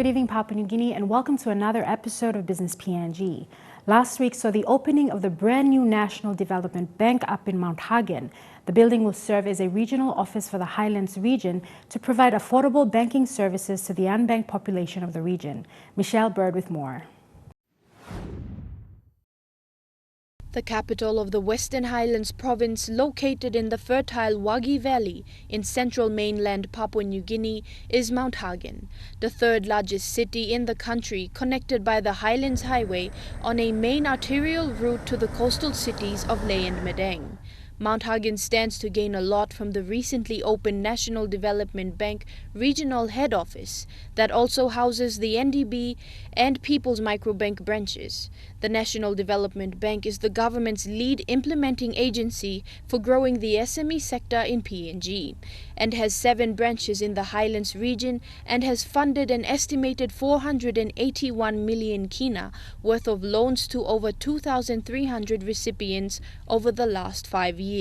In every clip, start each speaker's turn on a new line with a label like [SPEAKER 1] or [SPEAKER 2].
[SPEAKER 1] good evening Papua New Guinea, and welcome to another episode of Business PNG. Last week saw the opening of the brand new National Development Bank up in Mt Hagen. The building will serve as a regional office for the Highlands region to provide affordable banking services to the unbanked population of the region. Michelle Bird with more.
[SPEAKER 2] The capital of the Western Highlands province, located in the fertile Wagi Valley in central mainland Papua New Guinea, is Mt Hagen, the third largest city in the country, connected by the Highlands Highway on a main arterial route to the coastal cities of Lae and Madang. Mt Hagen stands to gain a lot from the recently opened National Development Bank regional head office that also houses the NDB and People's Microbank branches. The National Development Bank is the government's lead implementing agency for growing the SME sector in PNG and has 7 branches in the Highlands region and has funded an estimated 481 million kina worth of loans to over 2,300 recipients over the last 5 years.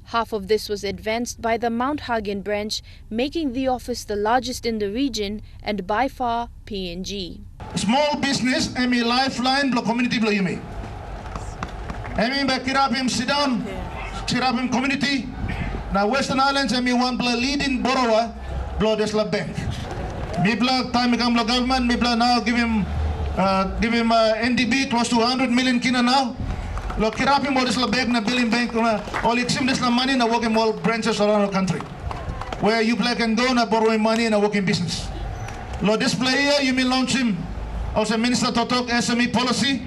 [SPEAKER 2] Half of this was advanced by the Mt Hagen branch, making the office the largest in the region and by far PNG.
[SPEAKER 3] Small business, emi lifeline, blo community blo yumi. Emi ba kirapim sit down, kirapim community. Now Western Highlands, emi one blo leading borrower, blo desla bank. Mi blo time come blo government, mi blo now give him NDB close to 100 million kina now. Lo kirapim mo desla bank na billing bank na all exim desla money na working all branches around the country, where you can go na borrowing money na working business. Lo display here, you may launch him. Also Minister Totok SME Policy.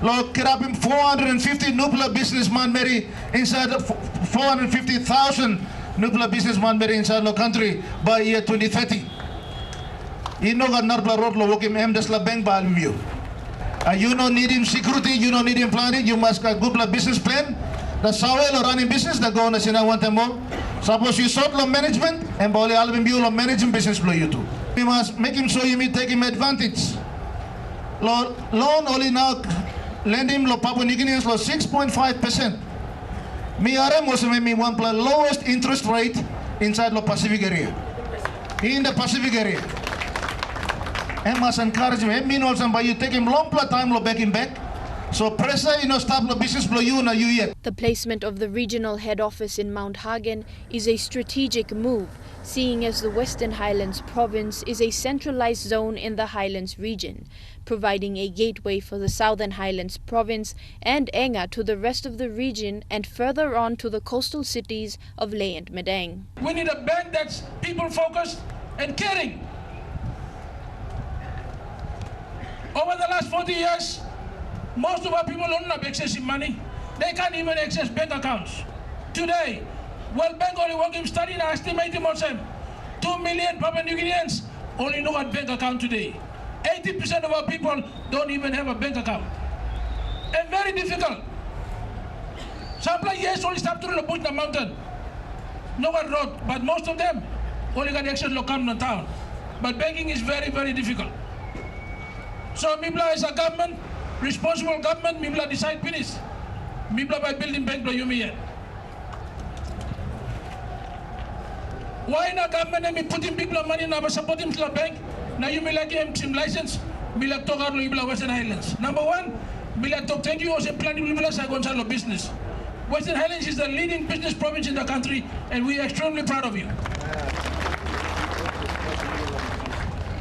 [SPEAKER 3] Lo kirapim 450 nuclear businessman meri inside 450,000 nuclear businessman meri inside the country by year 2030. Ino ga narbla road lo wokim desla bank ba alview. You don't need him security, you don't need him planning, you must have good business plan. The sawel or running business, the go na sina one time more. Suppose you sort lo management and bali alvin view lo managing business lo you too. We must make him so you may take him advantage. Loan only now lend him lo Papua New Guineans lo 6.5%. Me RM was maybe one plus lowest interest rate inside lo Pacific area. In the Pacific area. And must encourage him. And meanwhile, somebody you take him long time lo back him back. So pressure, stop lo business lo you na you yet.
[SPEAKER 2] The placement of the regional head office in Mt Hagen is a strategic move, seeing as the Western Highlands province is a centralized zone in the Highlands region, providing a gateway for the Southern Highlands province and Enga to the rest of the region and further on to the coastal cities of Lae and Madang.
[SPEAKER 4] We need a bank that's people-focused and caring. Over the last 40 years, most of our people don't have access to money. They can't even access bank accounts. Today, World Bank only working study now estimating more than 2 million Papua New Guineans only know what bank account today. 80% of our people don't even have a bank account. And very difficult. Some players only stop through the bush in the mountain. No one road, but most of them only got access to come town. But banking is very, very difficult. So Mibla is a government, responsible government, Mibla decide finish. Mibla by building bank you me yet. Why not government and me putting big money now supporting the bank? Now you may like him some license, me like talk out Mibla Western Highlands. Number one, me like talk thank you also planning Mibla Sagonchalo business. Western Highlands is the leading business province in the country and we are extremely proud of you.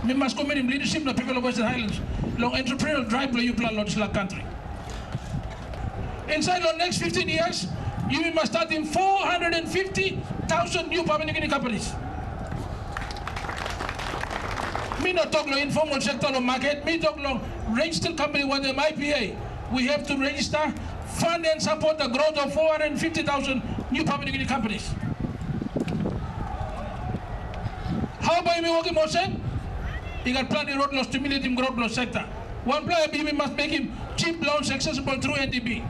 [SPEAKER 4] We must commit in leadership the people of Western Highlands. Long entrepreneurial drive you plan in the country. Inside the next 15 years, you must start in 450,000 new Papua New Guinea companies. Me not talk about informal sector or market, me talk about registered company with them IPA. We have to register, fund and support the growth of 450,000 new Papua New Guinea companies. How about me working more sen? He got plenty of road loss, stimulating growth loss sector. One player we must make him cheap loans accessible through NDB.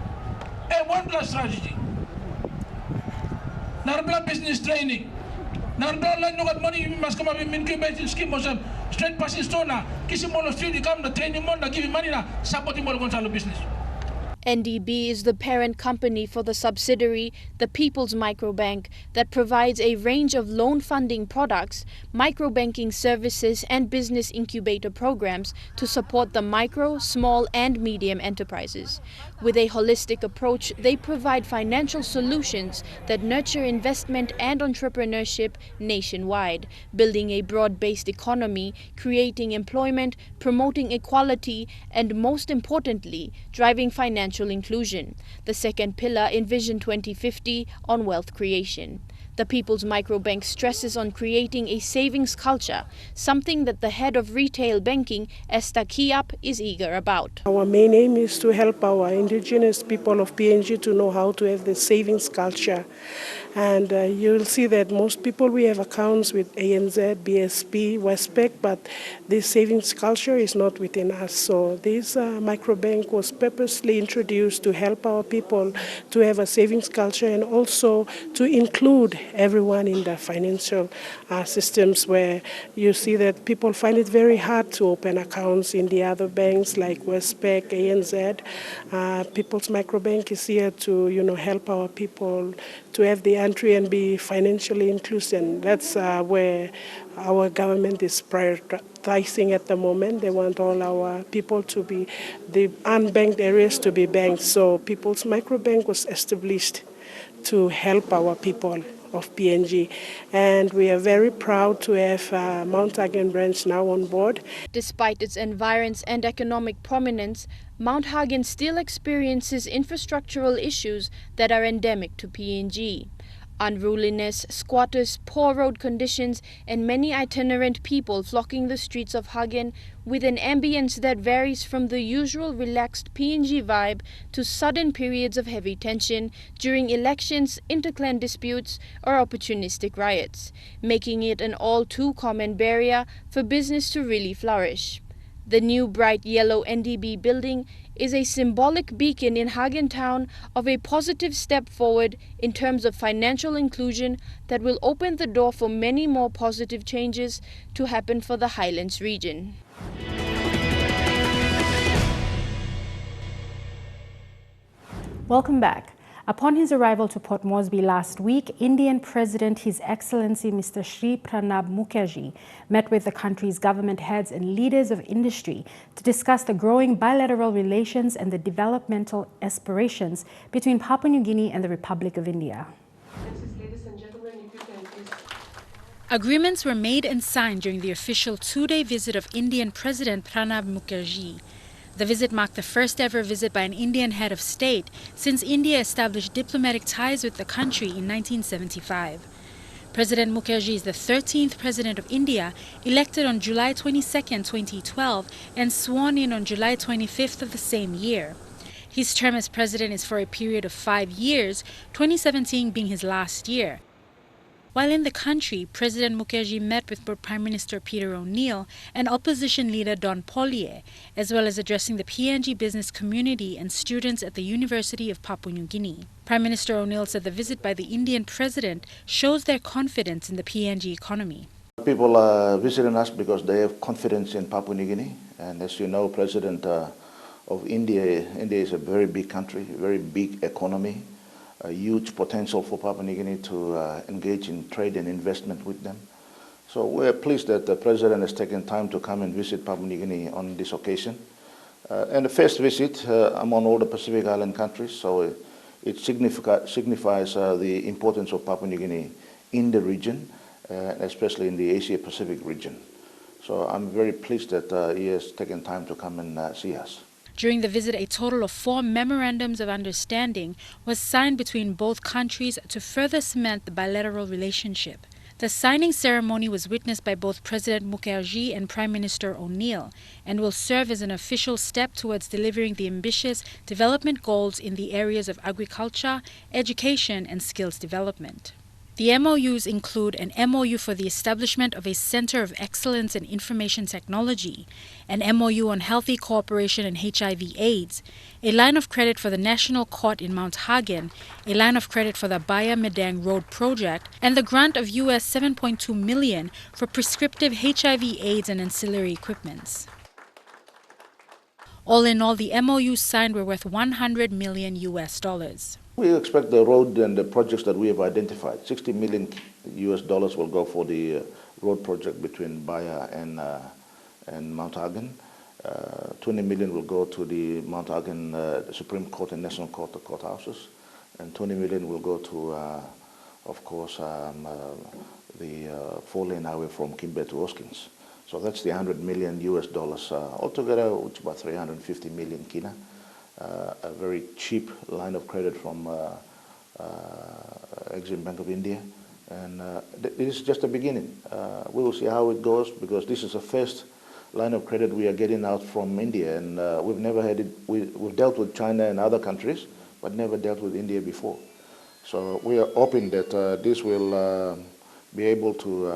[SPEAKER 4] And one plus strategy. Narbla business training. Narbla like no got money, we must come up with incubation scheme or some straight passing store now. Kiss him on the street, he come the training money, give him money now, support him on the business.
[SPEAKER 2] NDB is the parent company for the subsidiary, the People's Microbank, that provides a range of loan funding products, microbanking services and business incubator programs to support the micro, small and medium enterprises. With a holistic approach, they provide financial solutions that nurture investment and entrepreneurship nationwide, building a broad-based economy, creating employment, promoting equality, and most importantly, driving financial inclusion, the second pillar in Vision 2050 on wealth creation. The People's Microbank stresses on creating a savings culture, something that the head of retail banking, Esther Kiap, is eager about.
[SPEAKER 5] Our main aim is to help our indigenous people of PNG to know how to have the savings culture. And you'll see that most people, we have accounts with ANZ, BSP, Westpac, but this savings culture is not within us. So this microbank was purposely introduced to help our people to have a savings culture and also to include everyone in the financial systems, where you see that people find it very hard to open accounts in the other banks like Westpac, ANZ. People's Microbank is here to help our people to have the entry and be financially inclusive. That's where our government is prioritizing at the moment. They want all our people to be, the unbanked areas to be banked. So People's Microbank was established to help our people of PNG, and we are very proud to have Mt Hagen branch now on board.
[SPEAKER 2] Despite its environs and economic prominence, Mt Hagen still experiences infrastructural issues that are endemic to PNG. Unruliness, squatters, poor road conditions, and many itinerant people flocking the streets of Hagen with an ambience that varies from the usual relaxed PNG vibe to sudden periods of heavy tension during elections, interclan disputes, or opportunistic riots, making it an all too common barrier for business to really flourish. The new bright yellow NDB building is a symbolic beacon in Hagen Town of a positive step forward in terms of financial inclusion that will open the door for many more positive changes to happen for the Highlands region.
[SPEAKER 1] Welcome back. Upon his arrival to Port Moresby last week, Indian President His Excellency Mr. Shri Pranab Mukherjee met with the country's government heads and leaders of industry to discuss the growing bilateral relations and the developmental aspirations between Papua New Guinea and the Republic of India.
[SPEAKER 6] Agreements were made and signed during the official two-day visit of Indian President Pranab Mukherjee. The visit marked the first ever visit by an Indian head of state since India established diplomatic ties with the country in 1975. President Mukherjee is the 13th President of India, elected on July 22, 2012 and sworn in on July 25th of the same year. His term as president is for a period of 5 years, 2017 being his last year. While in the country, President Mukherjee met with both Prime Minister Peter O'Neill and opposition leader Don Pollier, as well as addressing the PNG business community and students at the University of Papua New Guinea. Prime Minister O'Neill said the visit by the Indian president shows their confidence in the PNG economy.
[SPEAKER 3] People are visiting us because they have confidence in Papua New Guinea. And as you know, President of India is a very big country, very big economy. A huge potential for Papua New Guinea to engage in trade and investment with them. So we're pleased that the President has taken time to come and visit Papua New Guinea on this occasion. And the first visit among all the Pacific Island countries, so it signifies the importance of Papua New Guinea in the region, especially in the Asia-Pacific region. So I'm very pleased that he has taken time to come and see us.
[SPEAKER 6] During the visit, a total of 4 memorandums of understanding was signed between both countries to further cement the bilateral relationship. The signing ceremony was witnessed by both President Mukherjee and Prime Minister O'Neill and will serve as an official step towards delivering the ambitious development goals in the areas of agriculture, education, and skills development. The MOUs include an MOU for the establishment of a Center of Excellence in Information Technology, an MOU on healthy cooperation in HIV/AIDS, a line of credit for the National Court in Mt Hagen, a line of credit for the Baya Medang Road project, and the grant of US $7.2 million for prescriptive HIV/AIDS and ancillary equipments. All in all, the MOUs signed were worth $100 million.
[SPEAKER 3] We expect the road and the projects that we have identified, $60 million will go for the road project between Baya and Mt Hagen. 20 million will go to the Mt Hagen Supreme Court and National Court, the courthouses, and 20 million will go to, of course, the four-lane highway from Kimbe to Hoskins. So that's the $100 million. Altogether, it's about 350 million kina. A very cheap line of credit from Exim Bank of India. And this is just the beginning. We will see how it goes, because this is the first line of credit we are getting out from India, and we've never had it. We've dealt with China and other countries, but never dealt with India before. So we are hoping that this will be able to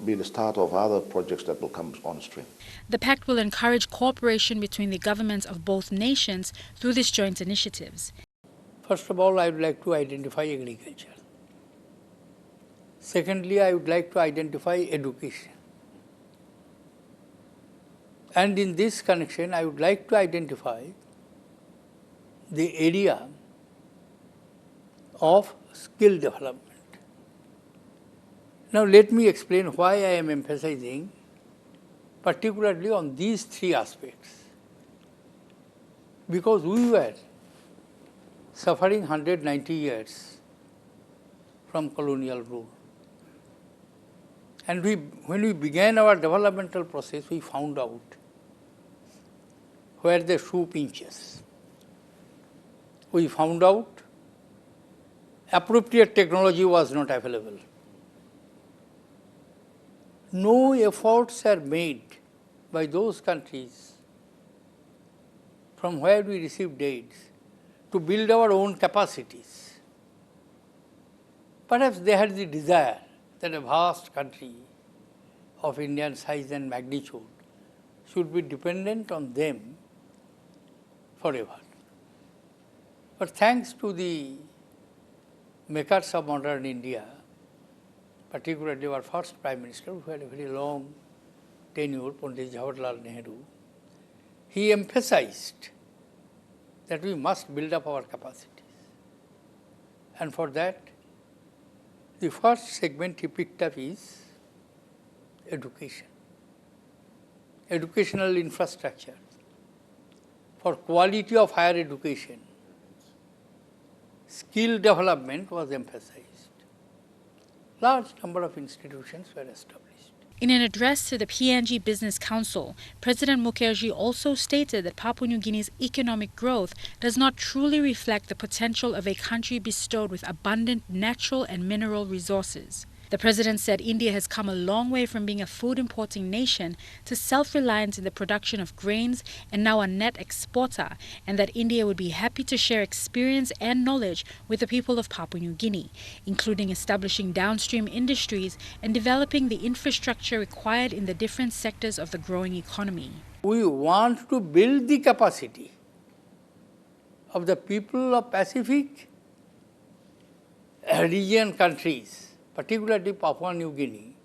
[SPEAKER 3] be the start of other projects that will come on stream.
[SPEAKER 6] The pact will encourage cooperation between the governments of both nations through these joint initiatives.
[SPEAKER 7] First of all, I would like to identify agriculture. Secondly, I would like to identify education. And in this connection, I would like to identify the area of skill development. Now, let me explain why I am emphasizing particularly on these three aspects. Because we were suffering 190 years from colonial rule. And when we began our developmental process, we found out where the shoe pinches. We found out appropriate technology was not available. No efforts are made by those countries from where we received aids to build our own capacities. Perhaps they had the desire that a vast country of Indian size and magnitude should be dependent on them forever. But thanks to the makers of modern India, particularly our first Prime Minister, who had a very long tenure, Pandit Jawaharlal Nehru, he emphasized that we must build up our capacities. And for that, the first segment he picked up is education, educational infrastructure. For quality of higher education, skill development was emphasized. Large number of institutions were established.
[SPEAKER 6] In an address to the PNG Business Council, President Mukherjee also stated that Papua New Guinea's economic growth does not truly reflect the potential of a country bestowed with abundant natural and mineral resources. The president said India has come a long way from being a food importing nation to self-reliance in the production of grains and now a net exporter, and that India would be happy to share experience and knowledge with the people of Papua New Guinea, including establishing downstream industries and developing the infrastructure required in the different sectors of the growing economy.
[SPEAKER 7] We want to build the capacity of the people of Pacific region countries, particularly Papua New Guinea,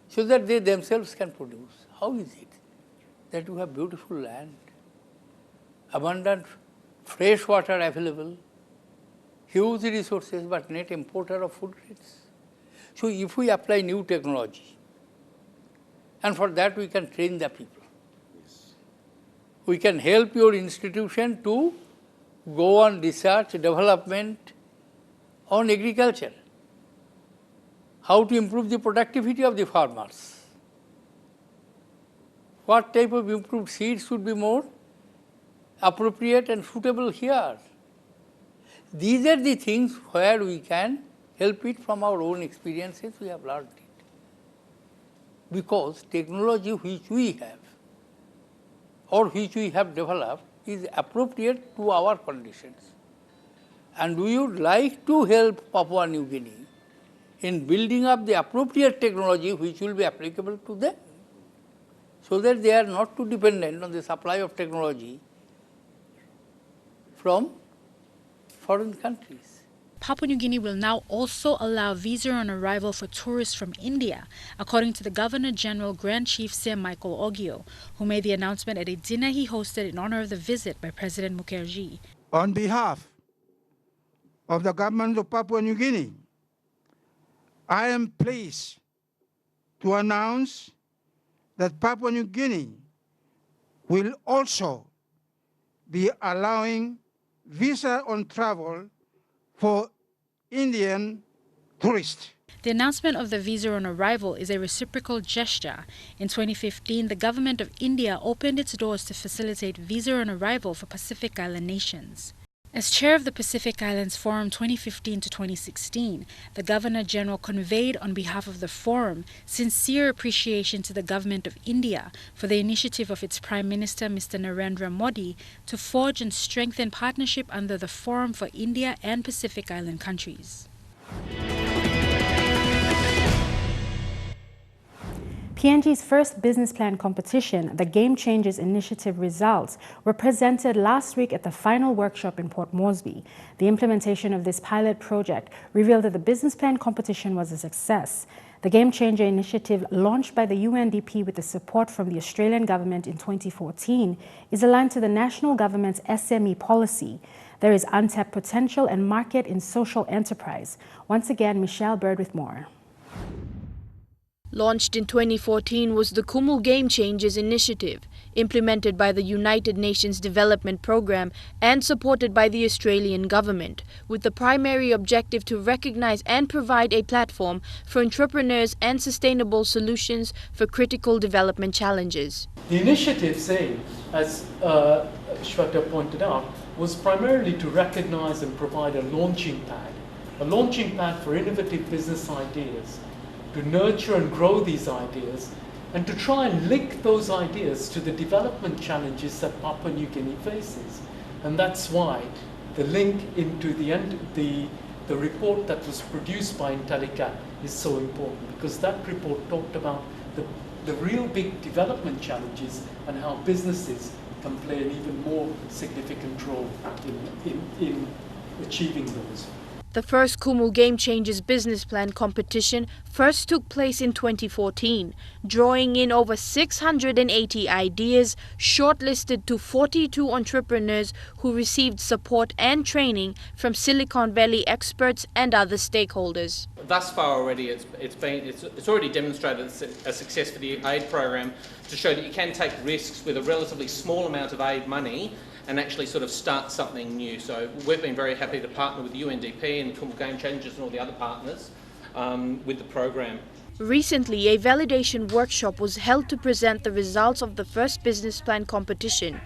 [SPEAKER 7] so that they themselves can produce. How is it that you have beautiful land, abundant fresh water available, huge resources, but net importer of food grains? So if we apply new technology, and for that we can train the people. We can help your institution to go on research, development on agriculture. How to improve the productivity of the farmers. What type of improved seeds should be more appropriate and suitable here. These are the things where we can help it from our own experiences, we have learned it. Because technology which we have or which we have developed is appropriate to our conditions. And we would like to help Papua New Guinea in building up the appropriate technology which will be applicable to them, so that they are not too dependent on the supply of technology from foreign countries.
[SPEAKER 6] Papua New Guinea will now also allow visa on arrival for tourists from India, according to the Governor-General Grand Chief Sir Michael Ogier, who made the announcement at a dinner he hosted in honor of the visit by President Mukherjee.
[SPEAKER 8] On behalf of the government of Papua New Guinea, I am pleased to announce that Papua New Guinea will also be allowing visa on travel for Indian tourists.
[SPEAKER 6] The announcement of the visa on arrival is a reciprocal gesture. In 2015, the government of India opened its doors to facilitate visa on arrival for Pacific Island nations. As chair of the Pacific Islands Forum 2015 to 2016, the Governor-General conveyed on behalf of the Forum sincere appreciation to the Government of India for the initiative of its Prime Minister Mr. Narendra Modi to forge and strengthen partnership under the Forum for India and Pacific Island countries.
[SPEAKER 1] PNG's first business plan competition, the GameChangers Initiative results, were presented last week at the final workshop in Port Moresby. The implementation of this pilot project revealed that the business plan competition was a success. The GameChanger Initiative, launched by the UNDP with the support from the Australian government in 2014, is aligned to the national government's SME policy. There is untapped potential and market in social enterprise. Once again, Michelle Bird with more.
[SPEAKER 2] Launched in 2014 was the Kumu GameChangers Initiative, implemented by the United Nations Development Programme and supported by the Australian government, with the primary objective to recognise and provide a platform for entrepreneurs and sustainable solutions for critical development challenges.
[SPEAKER 9] The initiative's aim, as Shweta pointed out, was primarily to recognise and provide a launching pad for innovative business ideas, to nurture and grow these ideas, and to try and link those ideas to the development challenges that Papua New Guinea faces. And that's why the link into the report that was produced by Intellicat is so important, because that report talked about the real big development challenges and how businesses can play an even more significant role in achieving those.
[SPEAKER 2] The first Kumu GameChangers business plan competition first took place in 2014, drawing in over 680 ideas, shortlisted to 42 entrepreneurs who received support and training from Silicon Valley experts and other stakeholders.
[SPEAKER 10] Thus far already, it's already demonstrated a success for the aid program to show that you can take risks with a relatively small amount of aid money and actually sort of start something new. So we've been very happy to partner with UNDP and Kumu GameChangers and all the other partners with the program.
[SPEAKER 2] Recently, a validation workshop was held to present the results of the first business plan competition,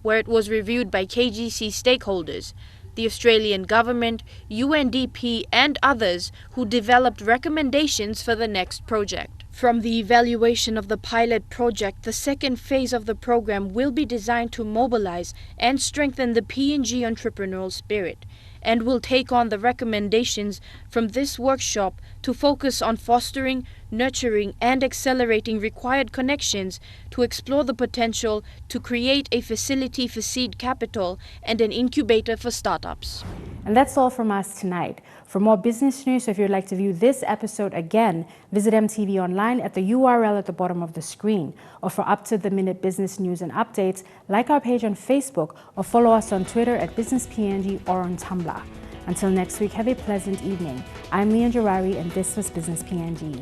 [SPEAKER 2] where it was reviewed by KGC stakeholders, the Australian government, UNDP and others who developed recommendations for the next project. From the evaluation of the pilot project, the second phase of the program will be designed to mobilize and strengthen the PNG entrepreneurial spirit, and will take on the recommendations from this workshop to focus on fostering, nurturing and accelerating required connections to explore the potential to create a facility for seed capital and an incubator for startups.
[SPEAKER 1] And that's all from us tonight. For more business news, if you'd like to view this episode again, visit MTV Online at the URL at the bottom of the screen. Or for up-to-the-minute business news and updates, like our page on Facebook or follow us on Twitter at BusinessPNG or on Tumblr. Until next week, have a pleasant evening. I'm Leah Jarari, and this was Business PNG.